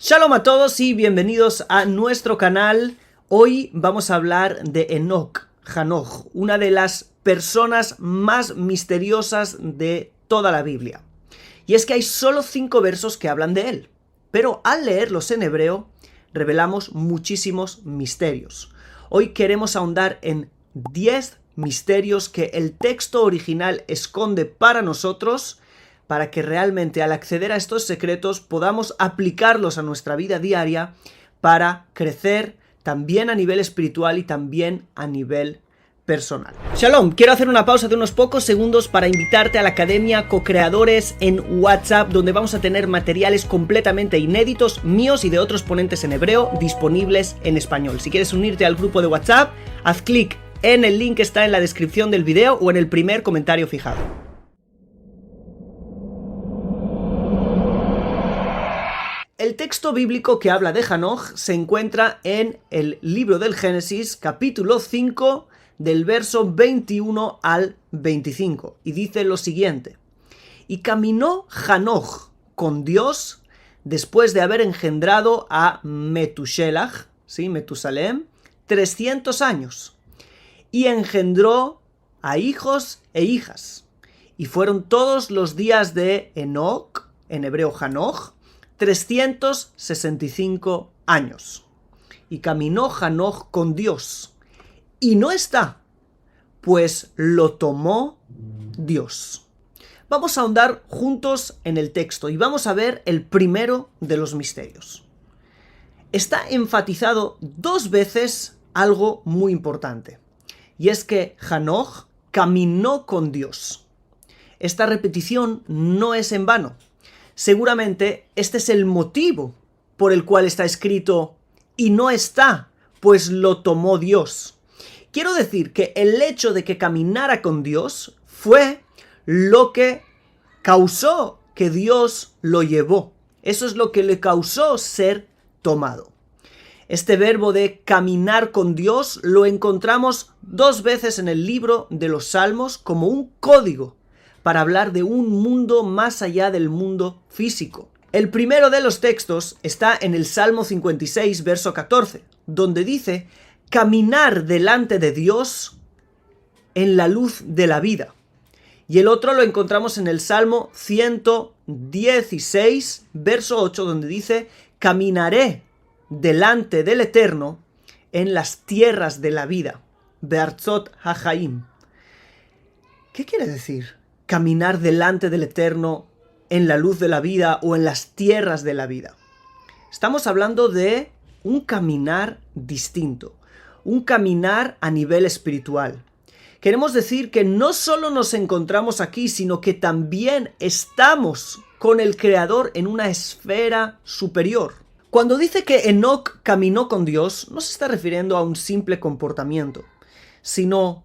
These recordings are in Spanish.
Shalom a todos y bienvenidos a nuestro canal. Hoy vamos a hablar de Enoch, Hanoch, una de las personas más misteriosas de toda la Biblia. Y es que hay solo 5 versos que hablan de él, pero al leerlos en hebreo revelamos muchísimos misterios. Hoy queremos ahondar en 10 misterios que el texto original esconde para nosotros, para que realmente al acceder a estos secretos podamos aplicarlos a nuestra vida diaria para crecer también a nivel espiritual y también a nivel personal. Shalom, quiero hacer una pausa de unos pocos segundos para invitarte a la Academia Co-Creadores en WhatsApp, donde vamos a tener materiales completamente inéditos míos y de otros ponentes en hebreo disponibles en español. Si quieres unirte al grupo de WhatsApp, haz clic en el link que está en la descripción del video o en el primer comentario fijado. El texto bíblico que habla de Hanoch se encuentra en el libro del Génesis, capítulo 5, del verso 21 al 25, y dice lo siguiente: Y caminó Hanoch con Dios después de haber engendrado a Metushelach, ¿sí? Metusalem, 300 años, y engendró a hijos e hijas, y fueron todos los días de Enoch, en hebreo Hanoch, 365 años. Y caminó Hanoch con Dios, y no está, pues lo tomó Dios. Vamos a ahondar juntos en el texto y vamos a ver el primero de los misterios. Está enfatizado 2 veces algo muy importante, y es que Hanoch caminó con Dios. Esta repetición no es en vano. Seguramente este es el motivo por el cual está escrito y no está, pues lo tomó Dios. Quiero decir que el hecho de que caminara con Dios fue lo que causó que Dios lo llevó. Eso es lo que le causó ser tomado. Este verbo de caminar con Dios lo encontramos 2 veces en el libro de los Salmos como un código para hablar de un mundo más allá del mundo físico. El primero de los textos está en el Salmo 56, verso 14, donde dice: caminar delante de Dios en la luz de la vida. Y el otro lo encontramos en el Salmo 116, verso 8, donde dice: caminaré delante del Eterno en las tierras de la vida. Be'artzot hachaim. ¿Qué quiere decir caminar delante del Eterno en la luz de la vida o en las tierras de la vida? Estamos hablando de un caminar distinto, un caminar a nivel espiritual. Queremos decir que no solo nos encontramos aquí, sino que también estamos con el Creador en una esfera superior. Cuando dice que Enoch caminó con Dios, no se está refiriendo a un simple comportamiento, sino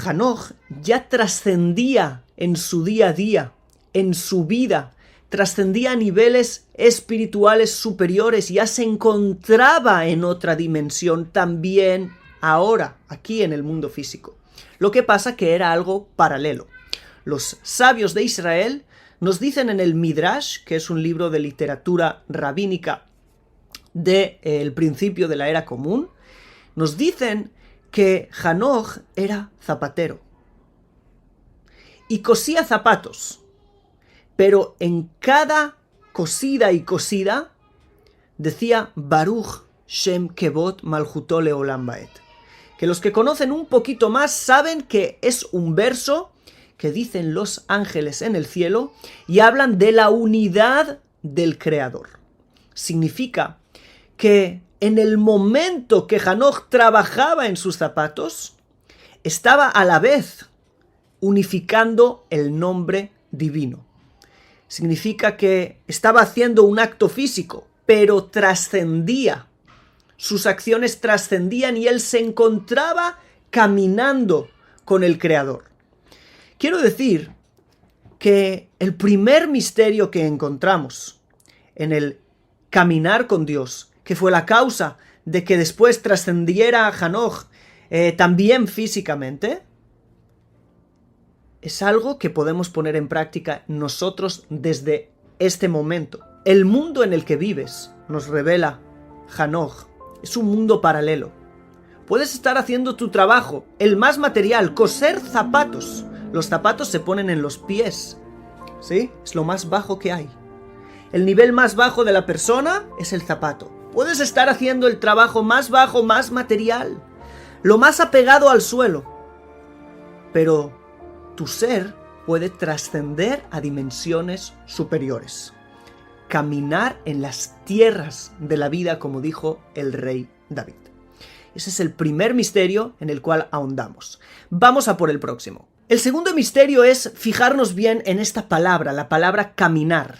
Hanoch ya trascendía en su día a día, en su vida, trascendía a niveles espirituales superiores, ya se encontraba en otra dimensión también ahora, aquí en el mundo físico. Lo que pasa que era algo paralelo. Los sabios de Israel nos dicen en el Midrash, que es un libro de literatura rabínica del principio de la era común, nos dicen que Hanoch era zapatero y cosía zapatos, pero en cada cosida y cosida decía Baruch Shem Kevod Malchuto Leolam Baed, que los que conocen un poquito más saben que es un verso que dicen los ángeles en el cielo y hablan de la unidad del Creador. Significa que en el momento que Hanoch trabajaba en sus zapatos, estaba a la vez unificando el nombre divino. Significa que estaba haciendo un acto físico, pero trascendía. Sus acciones trascendían y él se encontraba caminando con el Creador. Quiero decir que el primer misterio que encontramos en el caminar con Dios, que fue la causa de que después trascendiera a Hanoch también físicamente, es algo que podemos poner en práctica nosotros desde este momento. El mundo en el que vives nos revela Hanoch, es un mundo paralelo. Puedes estar haciendo tu trabajo, el más material, coser zapatos. Los zapatos se ponen en los pies, ¿sí? Es lo más bajo que hay. El nivel más bajo de la persona es el zapato. Puedes estar haciendo el trabajo más bajo, más material, lo más apegado al suelo. Pero tu ser puede trascender a dimensiones superiores. Caminar en las tierras de la vida, como dijo el rey David. Ese es el primer misterio en el cual ahondamos. Vamos a por el próximo. El segundo misterio es fijarnos bien en esta palabra, la palabra caminar,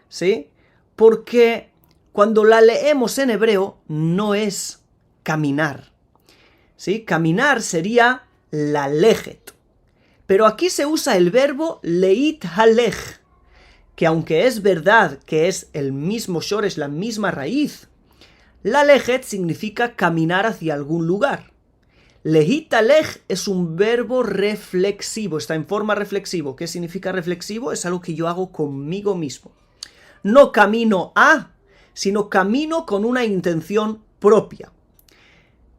¿sí? Porque cuando la leemos en hebreo no es caminar, ¿sí? Caminar sería lalejet. Pero aquí se usa el verbo leit halech, que aunque es verdad que es el mismo shoresh, la misma raíz, lalejet significa caminar hacia algún lugar. Leit halech es un verbo reflexivo, está en forma reflexivo. ¿Qué significa reflexivo? Es algo que yo hago conmigo mismo. No camino a, sino camino con una intención propia.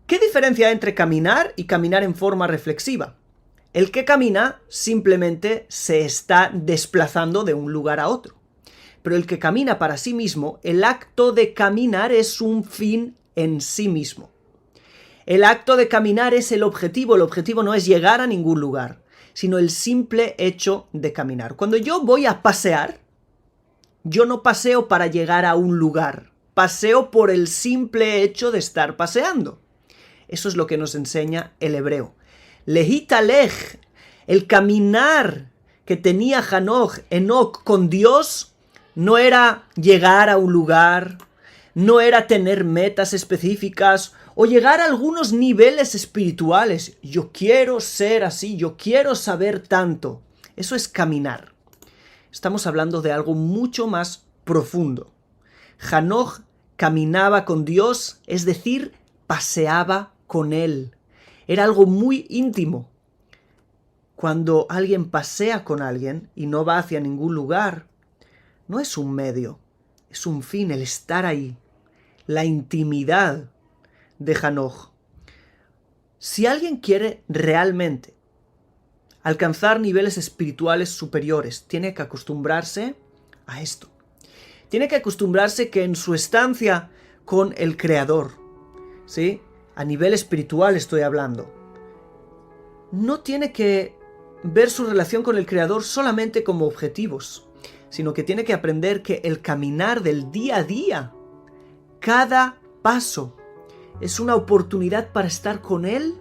¿Qué diferencia hay entre caminar y caminar en forma reflexiva? El que camina simplemente se está desplazando de un lugar a otro. Pero el que camina para sí mismo, el acto de caminar es un fin en sí mismo. El acto de caminar es el objetivo no es llegar a ningún lugar, sino el simple hecho de caminar. Cuando yo voy a pasear, yo no paseo para llegar a un lugar, paseo por el simple hecho de estar paseando. Eso es lo que nos enseña el hebreo. Leit halech, el caminar que tenía Enoc con Dios, no era llegar a un lugar, no era tener metas específicas o llegar a algunos niveles espirituales. Yo quiero ser así, yo quiero saber tanto. Eso es caminar. Estamos hablando de algo mucho más profundo. Hanoch caminaba con Dios, es decir, paseaba con Él. Era algo muy íntimo. Cuando alguien pasea con alguien y no va hacia ningún lugar, no es un medio, es un fin, el estar ahí. La intimidad de Hanoch. Si alguien quiere realmente alcanzar niveles espirituales superiores, tiene que acostumbrarse a esto. Tiene que acostumbrarse que en su estancia con el Creador, ¿sí? A nivel espiritual estoy hablando, no tiene que ver su relación con el Creador solamente como objetivos, sino que tiene que aprender que el caminar del día a día, cada paso, es una oportunidad para estar con Él,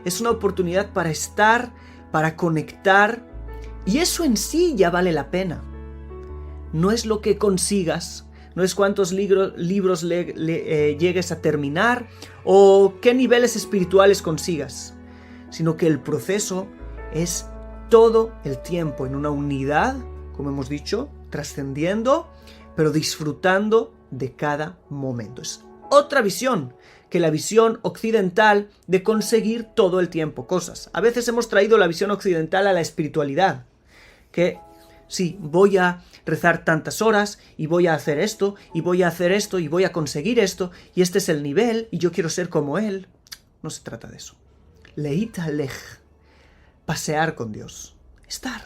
es una oportunidad para estar, para conectar, y eso en sí ya vale la pena. No es lo que consigas, no es cuántos libros llegues a terminar o qué niveles espirituales consigas, sino que el proceso es todo el tiempo en una unidad, como hemos dicho, trascendiendo, pero disfrutando de cada momento. Es otra visión que la visión occidental de conseguir todo el tiempo cosas. A veces hemos traído la visión occidental a la espiritualidad, que sí, voy a rezar tantas horas y voy a hacer esto y voy a hacer esto y voy a conseguir esto y este es el nivel y yo quiero ser como él. No se trata de eso. Leit halech, pasear con Dios, estar,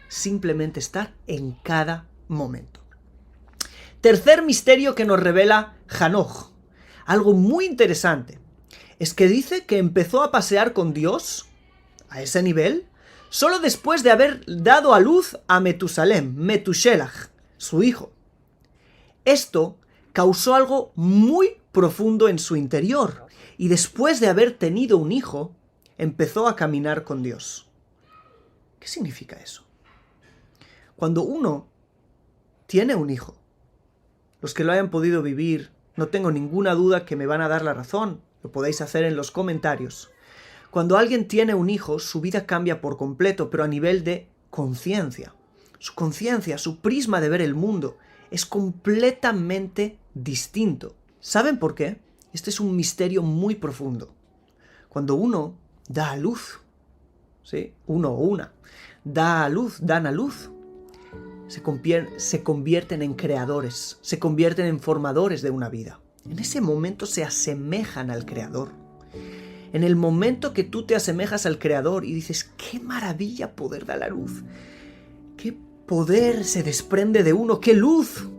simplemente estar en cada momento. Tercer misterio que nos revela Hanoch, algo muy interesante, es que dice que empezó a pasear con Dios a ese nivel solo después de haber dado a luz a Metusalem, Metushelach, su hijo. Esto causó algo muy profundo en su interior y después de haber tenido un hijo, empezó a caminar con Dios. ¿Qué significa eso? Cuando uno tiene un hijo, los que lo hayan podido vivir, no tengo ninguna duda que me van a dar la razón, lo podéis hacer en los comentarios. Cuando alguien tiene un hijo, su vida cambia por completo, pero a nivel de conciencia. Su conciencia, su prisma de ver el mundo, es completamente distinto. ¿Saben por qué? Este es un misterio muy profundo. Cuando uno da a luz, ¿sí? Uno o una, da a luz, dan a luz, se convierten en creadores, se convierten en formadores de una vida. En ese momento se asemejan al Creador. En el momento que tú te asemejas al Creador y dices, ¡qué maravilla poder dar la luz! ¡Qué poder se desprende de uno! ¡Qué luz!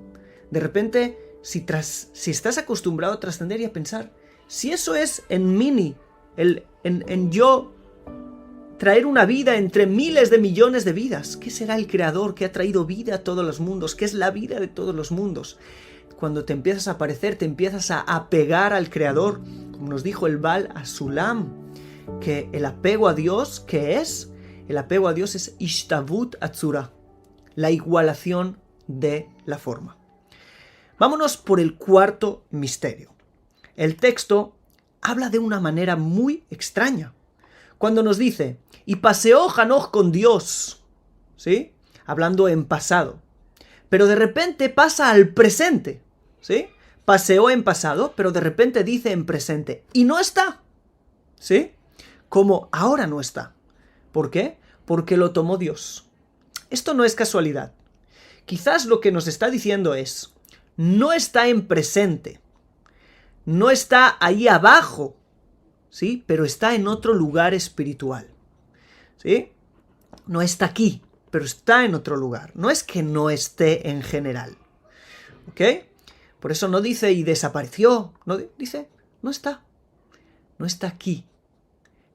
De repente, si estás acostumbrado a trascender y a pensar, si eso es en mini, en yo traer una vida entre miles de millones de vidas, ¿qué será el Creador que ha traído vida a todos los mundos? ¿Qué es la vida de todos los mundos? Cuando te empiezas a parecer, te empiezas a apegar al Creador, como nos dijo el Baal Hasulam, que el apego a Dios, ¿qué es? El apego a Dios es Ishtavut Atzura, la igualación de la forma. Vámonos por el cuarto misterio. El texto habla de una manera muy extraña. Cuando nos dice, y paseó Hanoch con Dios, ¿sí? Hablando en pasado. Pero de repente pasa al presente, ¿sí? Paseó en pasado, pero de repente dice en presente. Y no está, ¿sí? Como ahora no está. ¿Por qué? Porque lo tomó Dios. Esto no es casualidad. Quizás lo que nos está diciendo es, no está en presente, no está ahí abajo, ¿sí? Pero está en otro lugar espiritual, ¿sí? No está aquí, pero está en otro lugar. No es que no esté en general, ¿ok? Por eso no dice y desapareció, no dice, no está aquí,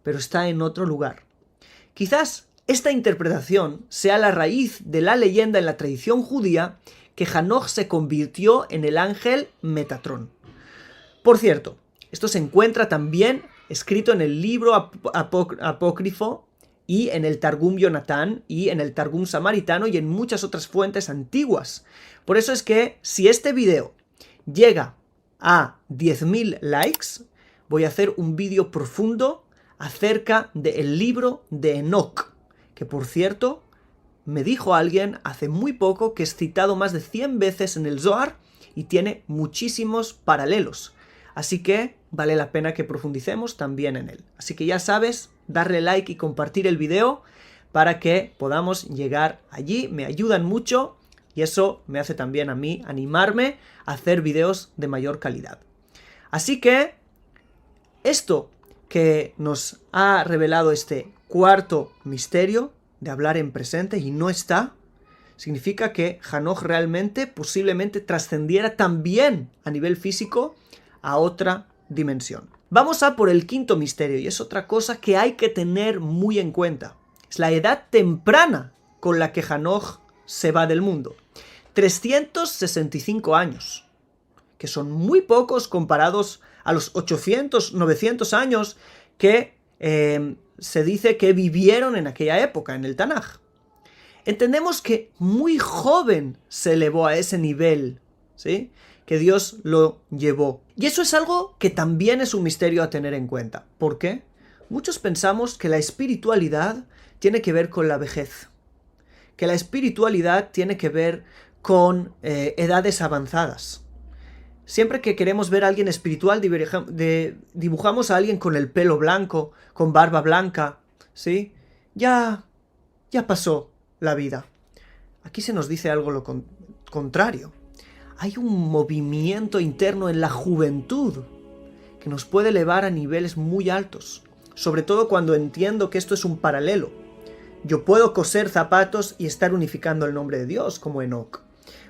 pero está en otro lugar. Quizás esta interpretación sea la raíz de la leyenda en la tradición judía que Hanoch se convirtió en el ángel Metatrón. Por cierto, esto se encuentra también escrito en el libro apócrifo y en el Targum Yonatán y en el Targum Samaritano y en muchas otras fuentes antiguas. Por eso es que si este video llega a 10.000 likes, voy a hacer un vídeo profundo acerca del libro de Enoch, que por cierto, me dijo alguien hace muy poco que es citado más de 100 veces en el Zohar y tiene muchísimos paralelos. Así que vale la pena que profundicemos también en él. Así que ya sabes, darle like y compartir el video para que podamos llegar allí. Me ayudan mucho y eso me hace también a mí animarme a hacer videos de mayor calidad. Así que esto que nos ha revelado este cuarto misterio de hablar en presente y no está, significa que Hanoch realmente, posiblemente, trascendiera también a nivel físico a otra dimensión. Vamos a por el quinto misterio, y es otra cosa que hay que tener muy en cuenta. Es la edad temprana con la que Hanoch se va del mundo. 365 años, que son muy pocos comparados a los 800, 900 años que se dice que vivieron en aquella época, en el Tanaj. Entendemos que muy joven se elevó a ese nivel, ¿sí? Que Dios lo llevó. Y eso es algo que también es un misterio a tener en cuenta. ¿Por qué? Muchos pensamos que la espiritualidad tiene que ver con la vejez, que la espiritualidad tiene que ver con edades avanzadas. Siempre que queremos ver a alguien espiritual, dibujamos a alguien con el pelo blanco, con barba blanca, ¿sí? Ya pasó la vida. Aquí se nos dice algo lo contrario. Hay un movimiento interno en la juventud que nos puede elevar a niveles muy altos, sobre todo cuando entiendo que esto es un paralelo. Yo puedo coser zapatos y estar unificando el nombre de Dios, como Enoch.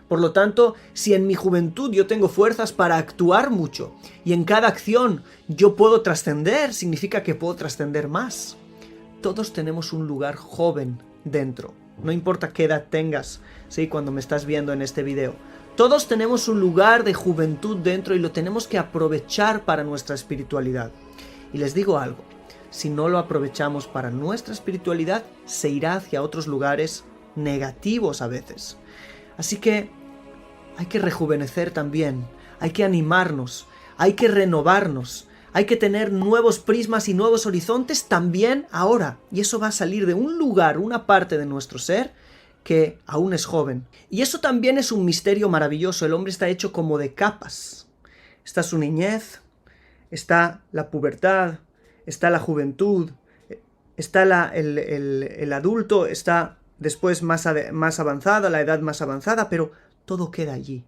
Por lo tanto, si en mi juventud yo tengo fuerzas para actuar mucho y en cada acción yo puedo trascender, significa que puedo trascender más. Todos tenemos un lugar joven dentro. No importa qué edad tengas, ¿sí? Cuando me estás viendo en este video. Todos tenemos un lugar de juventud dentro y lo tenemos que aprovechar para nuestra espiritualidad. Y les digo algo, si no lo aprovechamos para nuestra espiritualidad, se irá hacia otros lugares negativos a veces. Así que hay que rejuvenecer también, hay que animarnos, hay que renovarnos, hay que tener nuevos prismas y nuevos horizontes también ahora. Y eso va a salir de un lugar, una parte de nuestro ser que aún es joven. Y eso también es un misterio maravilloso. El hombre está hecho como de capas. Está su niñez, está la pubertad, está la juventud, está el adulto, está después más avanzada, la edad más avanzada, pero todo queda allí.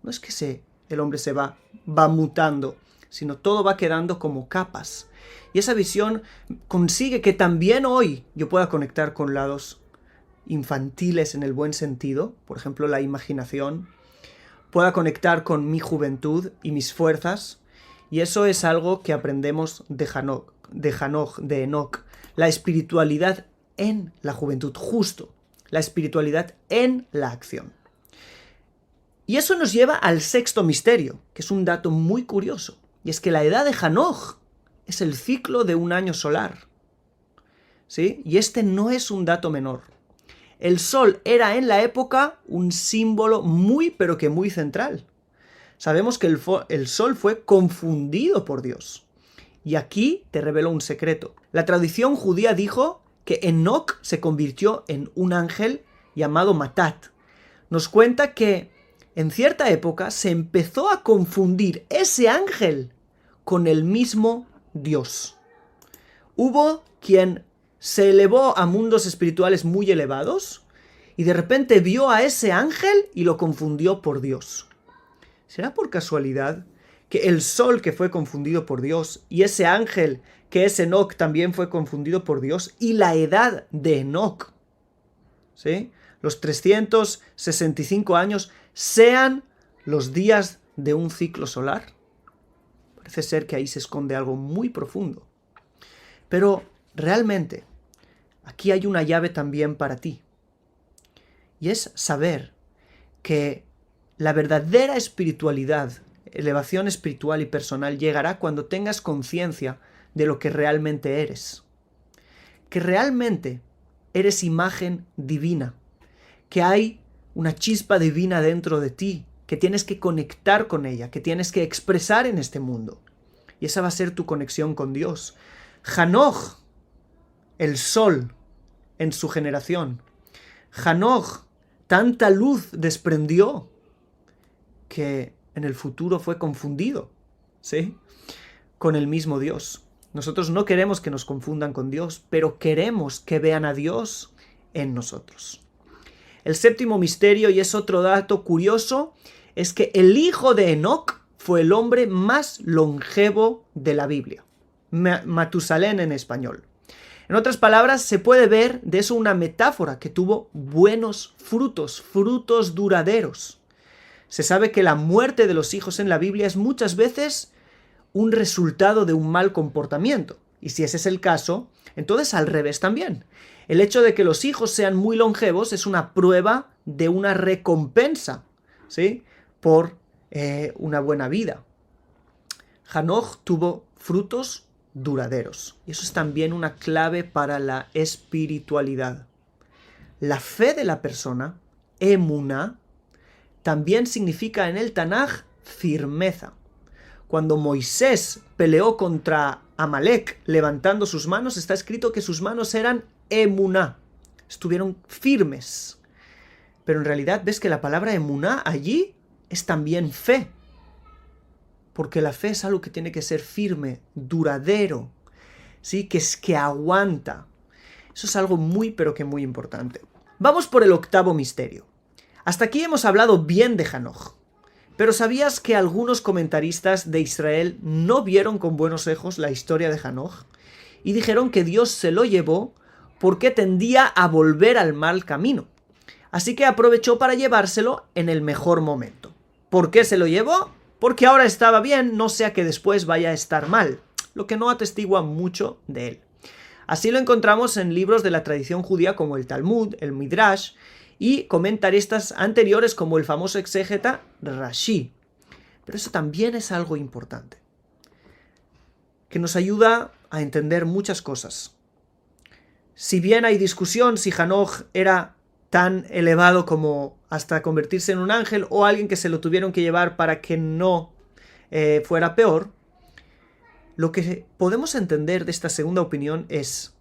No es que el hombre se va mutando, sino todo va quedando como capas. Y esa visión consigue que también hoy yo pueda conectar con lados infantiles en el buen sentido, por ejemplo la imaginación, pueda conectar con mi juventud y mis fuerzas, y eso es algo que aprendemos de Enoch, la espiritualidad en la juventud, justo, la espiritualidad en la acción. Y eso nos lleva al sexto misterio, que es un dato muy curioso, y es que la edad de Hanoch es el ciclo de un año solar, ¿sí? Y este no es un dato menor. El sol era en la época un símbolo muy, pero que muy central. Sabemos que el sol fue confundido por Dios. Y aquí te revelo un secreto. La tradición judía dijo que Enoch se convirtió en un ángel llamado Matat. Nos cuenta que en cierta época se empezó a confundir ese ángel con el mismo Dios. Hubo quien se elevó a mundos espirituales muy elevados y de repente vio a ese ángel y lo confundió por Dios. ¿Será por casualidad que el sol que fue confundido por Dios y ese ángel que es Enoch también fue confundido por Dios y la edad de Enoch, ¿sí?, los 365 años, sean los días de un ciclo solar? Parece ser que ahí se esconde algo muy profundo. Pero realmente, aquí hay una llave también para ti. Y es saber que la verdadera espiritualidad, elevación espiritual y personal llegará cuando tengas conciencia de lo que realmente eres. Que realmente eres imagen divina. Que hay una chispa divina dentro de ti, que tienes que conectar con ella, que tienes que expresar en este mundo. Y esa va a ser tu conexión con Dios. Hanoch, el sol en su generación. Hanoch, tanta luz desprendió que en el futuro fue confundido, ¿sí?, con el mismo Dios. Nosotros no queremos que nos confundan con Dios, pero queremos que vean a Dios en nosotros. El séptimo misterio, y es otro dato curioso, es que el hijo de Enoch fue el hombre más longevo de la Biblia. Matusalén en español. En otras palabras, se puede ver de eso una metáfora que tuvo buenos frutos, frutos duraderos. Se sabe que la muerte de los hijos en la Biblia es muchas veces un resultado de un mal comportamiento. Y si ese es el caso, entonces al revés también. El hecho de que los hijos sean muy longevos es una prueba de una recompensa, ¿sí?, por una buena vida. Hanoch tuvo frutos duraderos. Y eso es también una clave para la espiritualidad. La fe de la persona, emuná, también significa en el Tanaj firmeza. Cuando Moisés peleó contra Amalek levantando sus manos, está escrito que sus manos eran emuná, estuvieron firmes. Pero en realidad ves que la palabra emuná allí es también fe. Porque la fe es algo que tiene que ser firme, duradero, ¿sí?, que aguanta. Eso es algo muy, pero que muy importante. Vamos por el octavo misterio. Hasta aquí hemos hablado bien de Hanoch. Pero ¿sabías que algunos comentaristas de Israel no vieron con buenos ojos la historia de Hanoch? Y dijeron que Dios se lo llevó porque tendía a volver al mal camino. Así que aprovechó para llevárselo en el mejor momento. ¿Por qué se lo llevó? Porque ahora estaba bien, no sea que después vaya a estar mal, lo que no atestigua mucho de él. Así lo encontramos en libros de la tradición judía como el Talmud, el Midrash, y comentaristas anteriores como el famoso exégeta Rashi. Pero eso también es algo importante, que nos ayuda a entender muchas cosas. Si bien hay discusión si Hanoch era tan elevado como hasta convertirse en un ángel o alguien que se lo tuvieron que llevar para que no fuera peor, lo que podemos entender de esta segunda opinión es: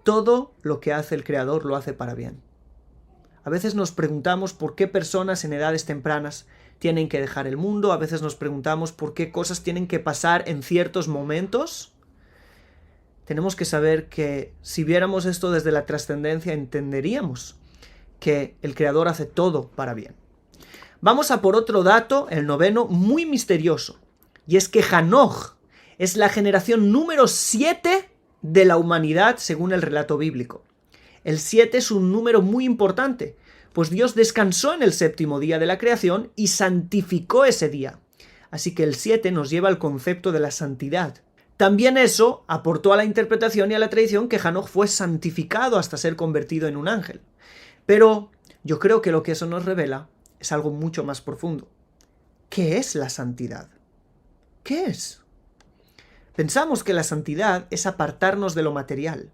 todo lo que hace el Creador lo hace para bien. A veces nos preguntamos por qué personas en edades tempranas tienen que dejar el mundo, a veces nos preguntamos por qué cosas tienen que pasar en ciertos momentos. tenemos que saber que si viéramos esto desde la trascendencia, entenderíamos que el Creador hace todo para bien. Vamos a por otro dato, el 9º, muy misterioso. Y es que Hanoch es la generación número 7 de la humanidad según el relato bíblico. El 7 es un número muy importante, pues Dios descansó en el 7º día de la creación y santificó ese día. Así que el 7 nos lleva al concepto de la santidad. También eso aportó a la interpretación y a la tradición que Hanoch fue santificado hasta ser convertido en un ángel. Pero yo creo que lo que eso nos revela es algo mucho más profundo. ¿Qué es la santidad? ¿Qué es? Pensamos que la santidad es apartarnos de lo material.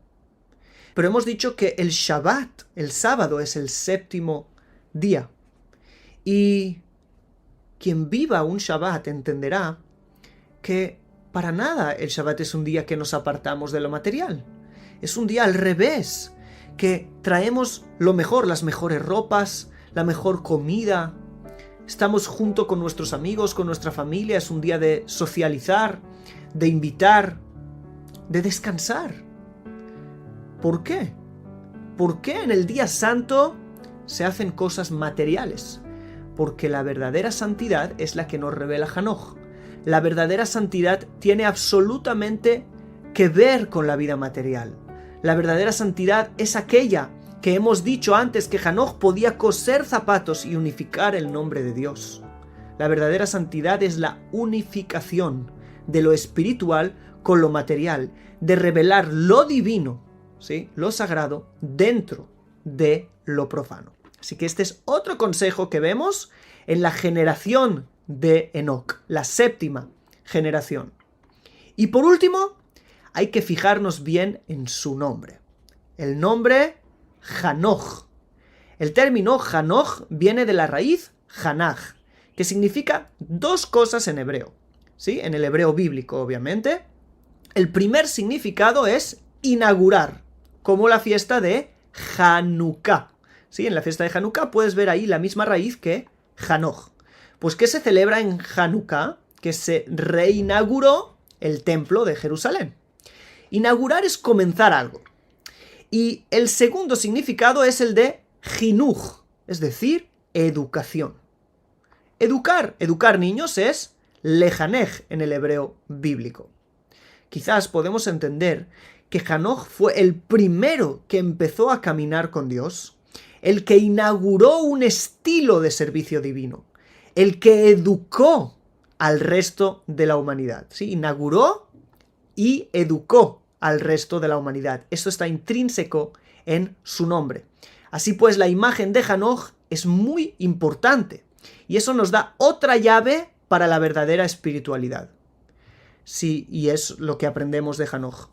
Pero hemos dicho que el Shabbat, el sábado, es el 7º día. Y quien viva un Shabbat entenderá que para nada el Shabbat es un día que nos apartamos de lo material. Es un día al revés, que traemos lo mejor, las mejores ropas, la mejor comida. Estamos junto con nuestros amigos, con nuestra familia. Es un día de socializar, de invitar, de descansar. ¿Por qué? ¿Por qué en el día santo se hacen cosas materiales? Porque la verdadera santidad es la que nos revela Hanoch. La verdadera santidad tiene absolutamente que ver con la vida material. La verdadera santidad es aquella que hemos dicho antes que Hanoch podía coser zapatos y unificar el nombre de Dios. La verdadera santidad es la unificación de lo espiritual con lo material, de revelar lo divino, ¿sí?, lo sagrado, dentro de lo profano. Así que este es otro consejo que vemos en la generación de Enoc, la 7ª generación. Y por último, hay que fijarnos bien en su nombre. El nombre Hanoch. El término Hanoch viene de la raíz Hanach, que significa dos cosas en hebreo. ¿Sí? En el hebreo bíblico, obviamente. El primer significado es inaugurar, como la fiesta de Hanukkah. ¿Sí? En la fiesta de Hanukkah puedes ver ahí la misma raíz que Hanoch. Pues ¿qué se celebra en Hanukkah? Que se reinauguró el templo de Jerusalén. Inaugurar es comenzar algo. Y el segundo significado es el de Jinuj, es decir, educación. Educar niños es lejanej en el hebreo bíblico. Quizás podemos entender que Hanoch fue el primero que empezó a caminar con Dios, el que inauguró un estilo de servicio divino, el que educó al resto de la humanidad. ¿Sí? Inauguró y educó al resto de la humanidad. Esto está intrínseco en su nombre. Así pues, la imagen de Hanoch es muy importante y eso nos da otra llave para la verdadera espiritualidad. Sí, y es lo que aprendemos de Hanoch.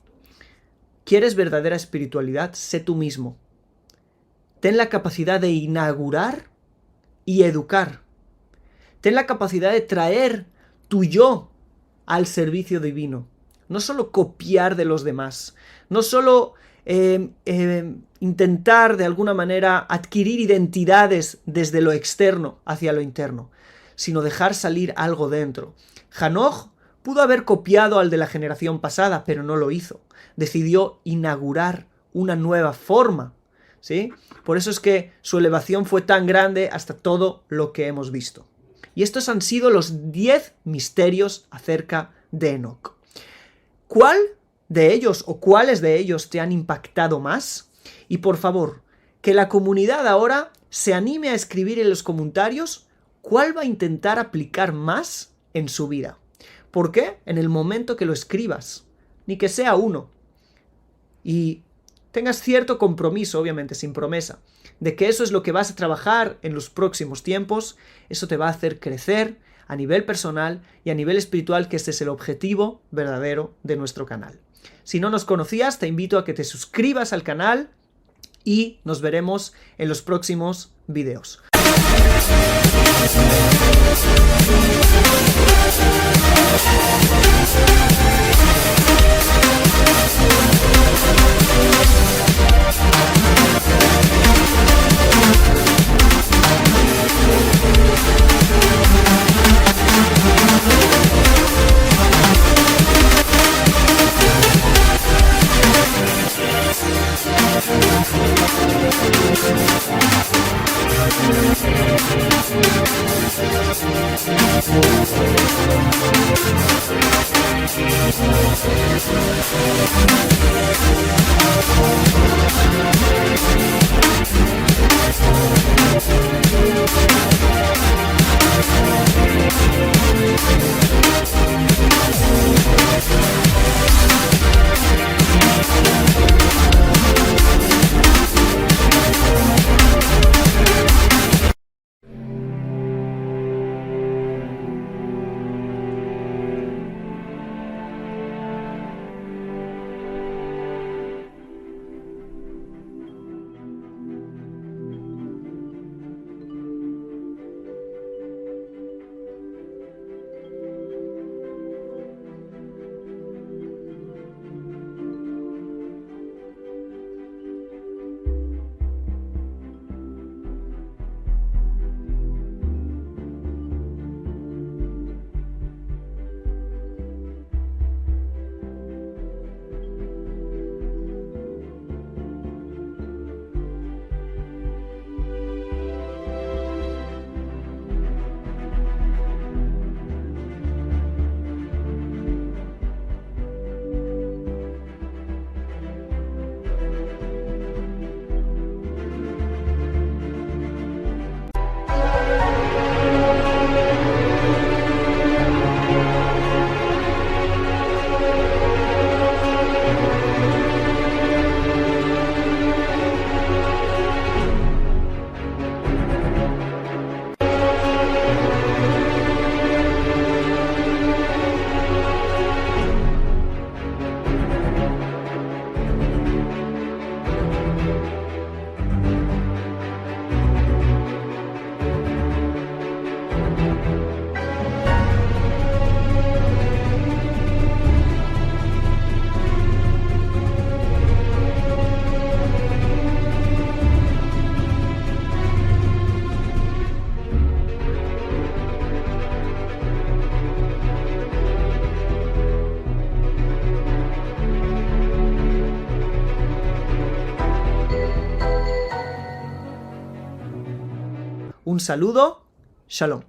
¿Quieres verdadera espiritualidad? Sé tú mismo. Ten la capacidad de inaugurar y educar. Ten la capacidad de traer tu yo al servicio divino. No solo copiar de los demás, no solo intentar de alguna manera adquirir identidades desde lo externo hacia lo interno, sino dejar salir algo dentro. Hanoch pudo haber copiado al de la generación pasada, pero no lo hizo. Decidió inaugurar una nueva forma, ¿sí? Por eso es que su elevación fue tan grande hasta todo lo que hemos visto. Y estos han sido los 10 misterios acerca de Enoc. ¿Cuál de ellos o cuáles de ellos te han impactado más? Y por favor, que la comunidad ahora se anime a escribir en los comentarios cuál va a intentar aplicar más en su vida. ¿Por qué? En el momento que lo escribas, ni que sea uno. Y tengas cierto compromiso, obviamente sin promesa, de que eso es lo que vas a trabajar en los próximos tiempos. Eso te va a hacer crecer a nivel personal y a nivel espiritual, que este es el objetivo verdadero de nuestro canal. Si no nos conocías, te invito a que te suscribas al canal y nos veremos en los próximos videos. Un saludo, shalom.